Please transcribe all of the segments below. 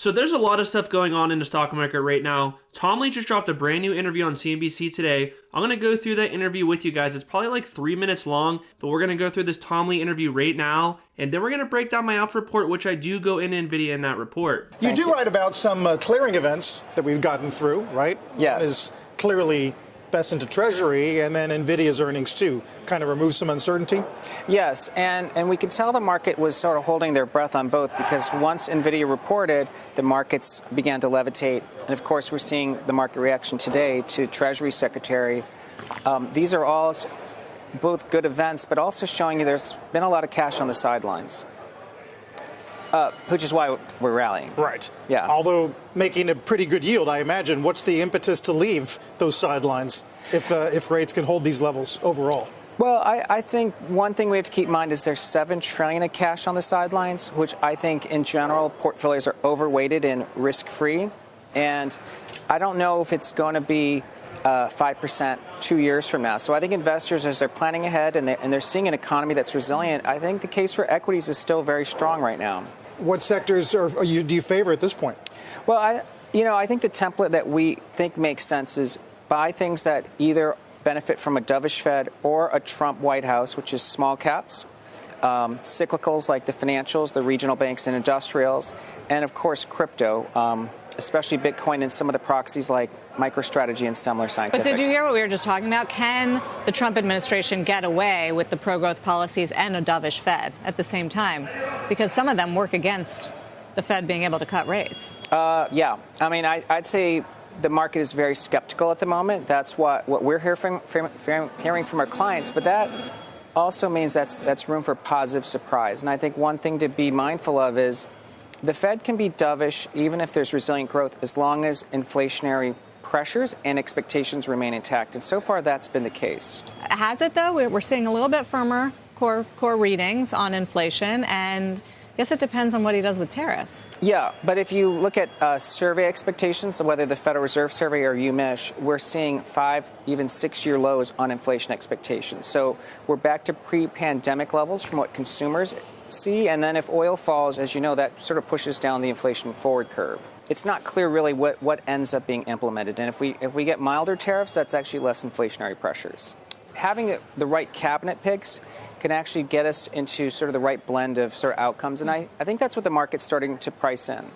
So there's a lot of stuff going on in the stock market right now. Tom Lee just dropped a brand new interview on CNBC today. I'm going to go through that interview with you guys. It's probably like 3 minutes long, but we're going to go through this Tom Lee interview right now. And then we're going to break down my alpha report, which I do go into Nvidia in that report. You do write about some clearing events that we've gotten through, right? Yes. One is clearly best into Treasury, and then Nvidia's earnings too kind of remove some uncertainty? Yes, and we could tell the market was sort of holding their breath on both, because once Nvidia reported, the markets began to levitate. And of course, we're seeing the market reaction today to Treasury Secretary. These are all both good events, but also showing you there's been a lot of cash on the sidelines. Which is why we're rallying. Right. Yeah. Although making a pretty good yield, I imagine. What's the impetus to leave those sidelines if rates can hold these levels overall? Well, I think one thing we have to keep in mind is there's $7 trillion of cash on the sidelines, which I think in general portfolios are overweighted and risk-free. And I don't know if it's going to be 5% 2 years from now. So I think investors, as they're planning ahead and they're seeing an economy that's resilient, I think the case for equities is still very strong right now. What sectors do you favor at this point? Well, I think the template that we think makes sense is buy things that either benefit from a dovish Fed or a Trump White House, which is small caps, cyclicals like the financials, the regional banks and industrials, and of course crypto, especially Bitcoin and some of the proxies like MicroStrategy and Semler Scientific. But did you hear what we were just talking about? Can the Trump administration get away with the pro-growth policies and a dovish Fed at the same time? Because some of them work against the Fed being able to cut rates. Yeah. I mean, I'd say the market is very skeptical at the moment. That's what we're hearing from our clients. But that also means that's room for positive surprise. And I think one thing to be mindful of is the Fed can be dovish even if there's resilient growth as long as inflationary pressures and expectations remain intact. And so far, that's been the case. Has it, though? We're seeing a little bit firmer core readings on inflation, and I guess it depends on what he does with tariffs. Yeah, but if you look at survey expectations, whether the Federal Reserve Survey or UMich, we're seeing 5, even 6-year lows on inflation expectations. So we're back to pre-pandemic levels from what consumers see. And then if oil falls, as you know, that sort of pushes down the inflation forward curve. It's not clear really what ends up being implemented. And if we get milder tariffs, that's actually less inflationary pressures. Having the right cabinet picks can actually get us into sort of the right blend of sort of outcomes. And I think that's what the market's starting to price in.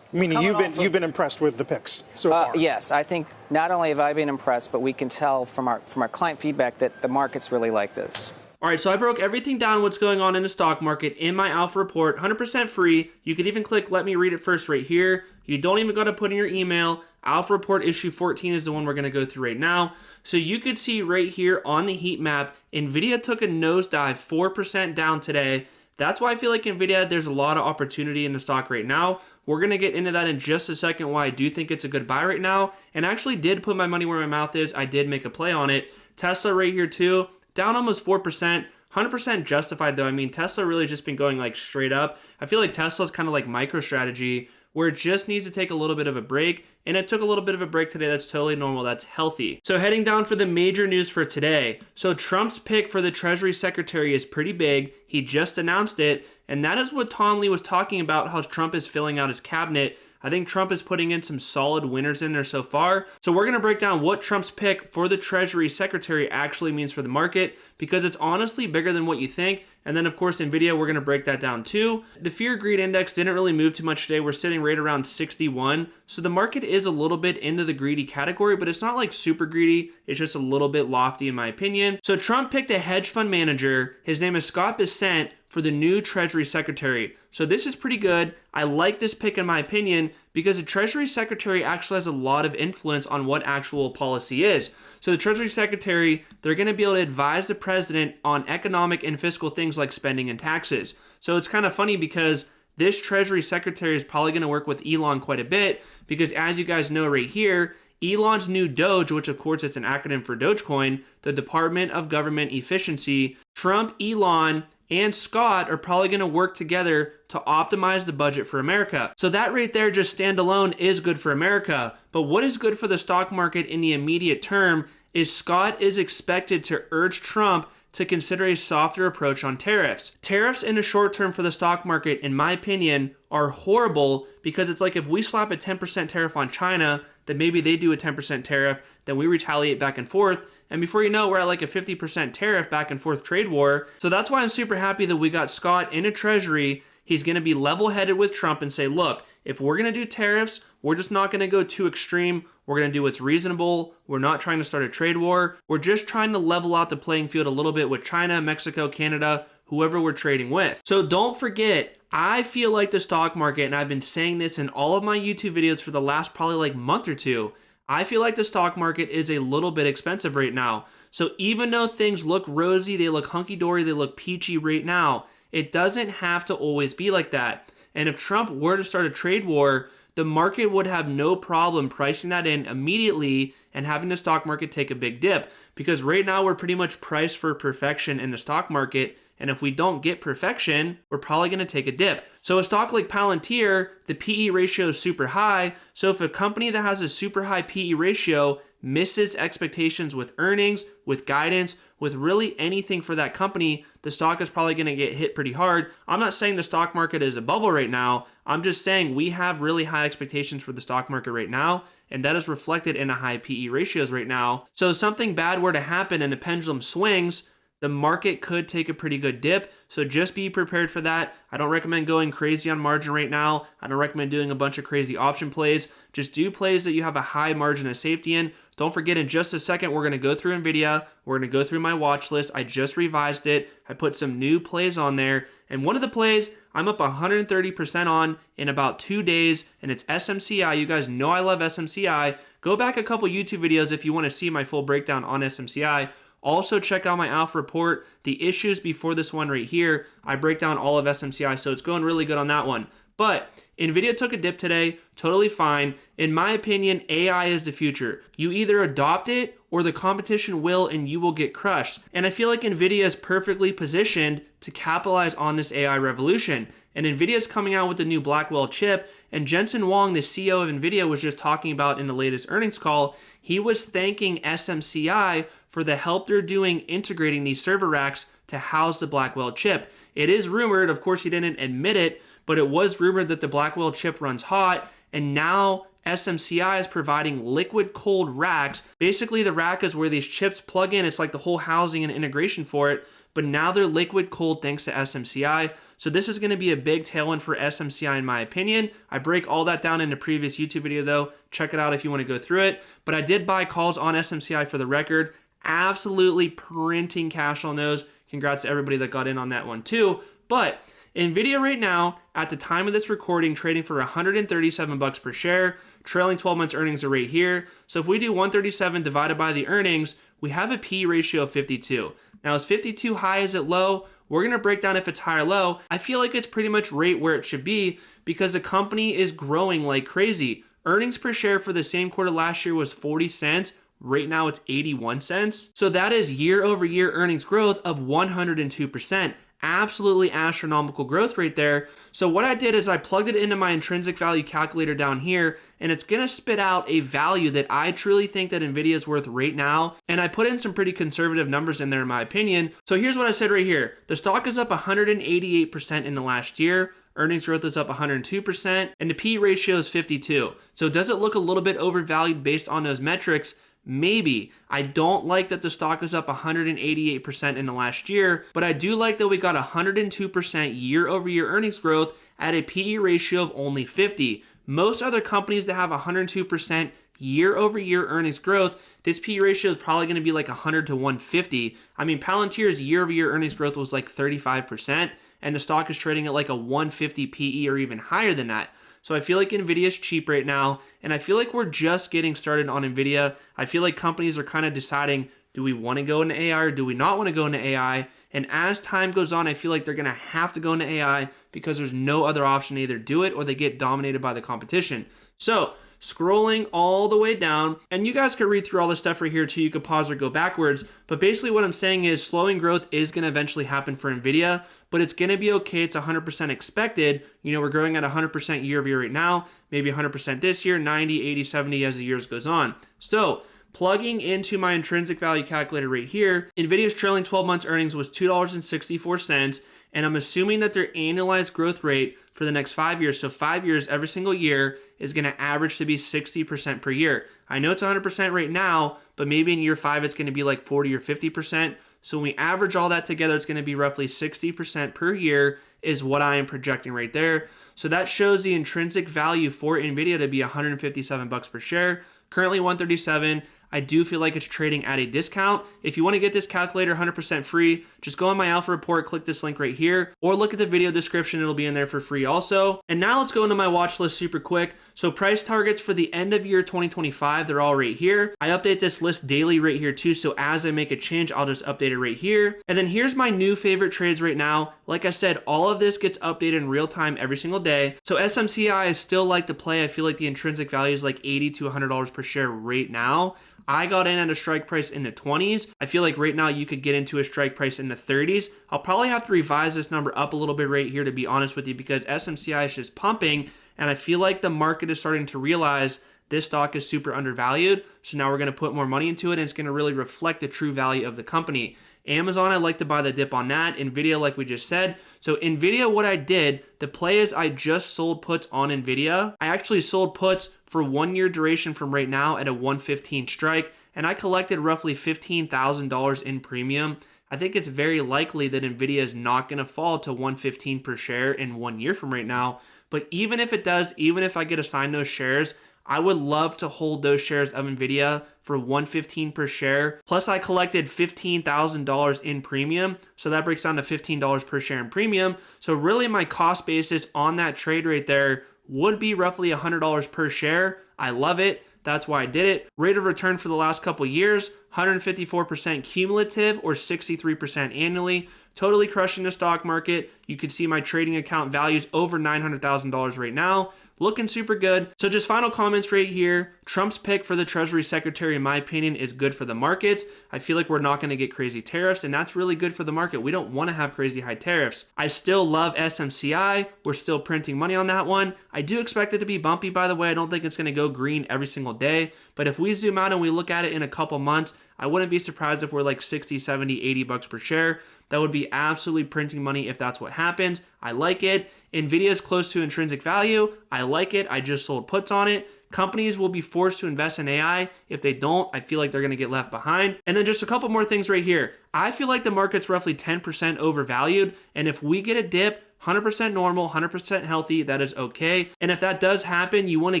Meaning you've been impressed with the picks so far? Yes, I think not only have I been impressed, but we can tell from our client feedback that the market's really like this. All right, so I broke everything down what's going on in the stock market in my alpha report, 100% free. You can even click let me read it first right here. You don't even got to put in your email. Alpha report issue 14 is the one we're going to go through right now. So you could see right here on the heat map, Nvidia took a nosedive 4% down today. That's why I feel like Nvidia, there's a lot of opportunity in the stock right now. We're going to get into that in just a second, why I do think it's a good buy right now. And I actually did put my money where my mouth is. I did make a play on it. Tesla right here too. Down almost 4%, 100% justified though. I mean, Tesla really just been going like straight up. I feel like Tesla's kind of like MicroStrategy, where it just needs to take a little bit of a break. And it took a little bit of a break today. That's totally normal. That's healthy. So heading down for the major news for today. So Trump's pick for the Treasury Secretary is pretty big. He just announced it. And that is what Tom Lee was talking about, how Trump is filling out his cabinet. I think Trump is putting in some solid winners in there so far. So we're going to break down what Trump's pick for the Treasury Secretary actually means for the market, because it's honestly bigger than what you think. And then, of course, Nvidia, we're going to break that down too. The Fear Greed Index didn't really move too much today. We're sitting right around 61. So the market is a little bit into the greedy category, but it's not like super greedy. It's just a little bit lofty in my opinion. So Trump picked a hedge fund manager. His name is Scott Bessent for the new Treasury Secretary. So this is pretty good. I like this pick in my opinion because the Treasury Secretary actually has a lot of influence on what actual policy is. So the Treasury Secretary, they're going to be able to advise the president on economic and fiscal things like spending and taxes. So it's kind of funny because this Treasury Secretary is probably going to work with Elon quite a bit because, as you guys know right here, Elon's new Doge, which of course is an acronym for Dogecoin, the Department of Government Efficiency, Trump, Elon, and Scott are probably going to work together to optimize the budget for America. So that right there, just standalone, is good for America. But what is good for the stock market in the immediate term is Scott is expected to urge Trump to consider a softer approach on tariffs. Tariffs in the short term for the stock market, in my opinion, are horrible, because it's like if we slap a 10% tariff on China, then maybe they do a 10% tariff, then we retaliate back and forth, and before you know, we're at like a 50% tariff back and forth trade war. So that's why I'm super happy that we got Scott in a Treasury. He's going to be level-headed with Trump and say, look, if we're going to do tariffs, we're just not going to go too extreme. We're going to do what's reasonable. We're not trying to start a trade war. We're just trying to level out the playing field a little bit with China, Mexico, Canada, whoever we're trading with. So don't forget, I feel like the stock market, and I've been saying this in all of my YouTube videos for the last probably like month or two, I feel like the stock market is a little bit expensive right now. So even though things look rosy, they look hunky-dory, they look peachy right now, it doesn't have to always be like that. And if Trump were to start a trade war, the market would have no problem pricing that in immediately and having the stock market take a big dip. Because right now we're pretty much priced for perfection in the stock market. And if we don't get perfection, we're probably going to take a dip. So a stock like Palantir, the PE ratio is super high. So if a company that has a super high PE ratio misses expectations with earnings, with guidance, with really anything for that company, the stock is probably going to get hit pretty hard. I'm not saying the stock market is a bubble right now. I'm just saying we have really high expectations for the stock market right now, and that is reflected in the high PE ratios right now. So if something bad were to happen and the pendulum swings, the market could take a pretty good dip. So just be prepared for that. I don't recommend going crazy on margin right now. I don't recommend doing a bunch of crazy option plays. Just do plays that you have a high margin of safety in. Don't forget, in just a second, we're going to go through Nvidia. We're going to go through my watch list. I just revised it. I put some new plays on there. And one of the plays I'm up 130% on in about 2 days, and it's SMCI. You guys know I love SMCI. Go back a couple YouTube videos if you want to see my full breakdown on SMCI. Also, check out my Alpha report, the issues before this one right here. I break down all of SMCI, so it's going really good on that one. But Nvidia took a dip today, totally fine. In my opinion, AI is the future. You either adopt it or the competition will, and you will get crushed. And I feel like Nvidia is perfectly positioned to capitalize on this AI revolution. And Nvidia is coming out with the new Blackwell chip, and Jensen Huang, the CEO of Nvidia, was just talking about in the latest earnings call, he was thanking SMCI for the help they're doing integrating these server racks to house the Blackwell chip. It is rumored, of course he didn't admit it, but it was rumored that the Blackwell chip runs hot, and now SMCI is providing liquid cold racks. Basically, the rack is where these chips plug in. It's like the whole housing and integration for it, but now they're liquid cold thanks to SMCI. So this is going to be a big tailwind for SMCI in my opinion. I break all that down in a previous YouTube video though. Check it out if you want to go through it. But I did buy calls on SMCI for the record. Absolutely printing cash on those. Congrats to everybody that got in on that one too. But Nvidia right now, at the time of this recording, trading for $137 per share. Trailing 12 months earnings are right here. So if we do 137 divided by the earnings, we have a P ratio of 52. Now, is 52 high? Is it low? We're going to break down if it's high or low. I feel like it's pretty much right where it should be because the company is growing like crazy. Earnings per share for the same quarter last year was 40 cents. Right now it's 81 cents. So that is year over year earnings growth of 102%. Absolutely astronomical growth right there. So what I did is I plugged it into my intrinsic value calculator down here, and it's going to spit out a value that I truly think that Nvidia is worth right now. And I put in some pretty conservative numbers in there in my opinion. So here's what I said right here. The stock is up 188% in the last year. Earnings growth is up 102%, and the P ratio is 52. So does it look a little bit overvalued based on those metrics? Maybe. I don't like that the stock is up 188% in the last year, but I do like that we got 102% year over year earnings growth at a PE ratio of only 50. Most other companies that have 102% year over year earnings growth, this PE ratio is probably going to be like 100 to 150. I mean, Palantir's year over year earnings growth was like 35%, and the stock is trading at like a 150 PE or even higher than that. So I feel like Nvidia is cheap right now, and I feel like we're just getting started on Nvidia. I feel like companies are kind of deciding, do we want to go into AI or do we not want to go into AI? And as time goes on, I feel like they're going to have to go into AI because there's no other option to either do it or they get dominated by the competition. So scrolling all the way down, and you guys can read through all this stuff right here too. You could pause or go backwards, but basically what I'm saying is slowing growth is going to eventually happen for Nvidia, but it's going to be okay. It's 100% expected. You know, we're growing at 100% year over year right now, maybe 100% this year, 90, 80, 70 as the years goes on. So plugging into my intrinsic value calculator right here, Nvidia's trailing 12 months earnings was $2.64, and I'm assuming that their annualized growth rate for the next 5 years, so 5 years every single year, is going to average to be 60% per year. I know it's 100% right now, but maybe in year 5 it's going to be like 40 or 50%. So when we average all that together, it's going to be roughly 60% per year is what I am projecting right there. So that shows the intrinsic value for Nvidia to be $157 per share. Currently 137. I do feel like it's trading at a discount. If you want to get this calculator 100% free, just go on my alpha report, click this link right here, or look at the video description. It'll be in there for free also. And now let's go into my watch list super quick. So price targets for the end of year 2025, they're all right here. I update this list daily right here too. So as I make a change, I'll just update it right here. And then here's my new favorite trades right now. Like I said, all of this gets updated in real time every single day. So SMCI is still like to play. I feel like the intrinsic value is like $80 to $100 per share right now. I got in at a strike price in the 20s. I feel like right now you could get into a strike price in the 30s. I'll probably have to revise this number up a little bit right here, to be honest with you, because SMCI is just pumping, and I feel like the market is starting to realize this stock is super undervalued. So now we're going to put more money into it, and it's going to really reflect the true value of the company. Amazon, I like to buy the dip on that. Nvidia, like we just said. So Nvidia, what I did, the play is I just sold puts on Nvidia. I actually sold puts for 1 year duration from right now at a 115 strike, and I collected roughly $15,000 in premium. I think it's very likely that Nvidia is not going to fall to 115 per share in 1 year from right now. But even if it does, even if I get assigned those shares, I would love to hold those shares of Nvidia for $115 per share. Plus I collected $15,000 in premium. So that breaks down to $15 per share in premium. So really my cost basis on that trade right there would be roughly $100 per share. I love it. That's why I did it. Rate of return for the last couple years, 154% cumulative or 63% annually. Totally crushing the stock market. You can see my trading account values over $900,000 right now. Looking super good. So just final comments right here. Trump's pick for the Treasury Secretary, in my opinion, is good for the markets. I feel like we're not going to get crazy tariffs, and that's really good for the market. We don't want to have crazy high tariffs. I still love SMCI. We're still printing money on that one. I do expect it to be bumpy, by the way. I don't think it's going to go green every single day. But if we zoom out and we look at it in a couple months, I wouldn't be surprised if we're like 60, 70, 80 bucks per share. That would be absolutely printing money if that's what happens. I like it. Nvidia is close to intrinsic value. I like it. I just sold puts on it. Companies will be forced to invest in AI. If they don't, I feel like they're going to get left behind. And then just a couple more things right here. I feel like the market's roughly 10% overvalued. And if we get a dip, 100% normal, 100% healthy, that is okay. And if that does happen, you want to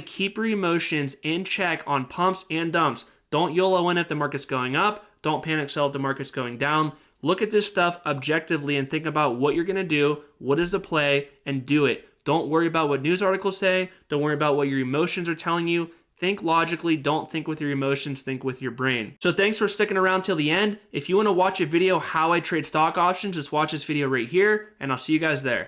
keep your emotions in check on pumps and dumps. Don't YOLO in if the market's going up. Don't panic sell if the market's going down. Look at this stuff objectively and think about what you're going to do, what is the play, and do it. Don't worry about what news articles say. Don't worry about what your emotions are telling you. Think logically. Don't think with your emotions. Think with your brain. So thanks for sticking around till the end. If you want to watch a video how I trade stock options, just watch this video right here, and I'll see you guys there.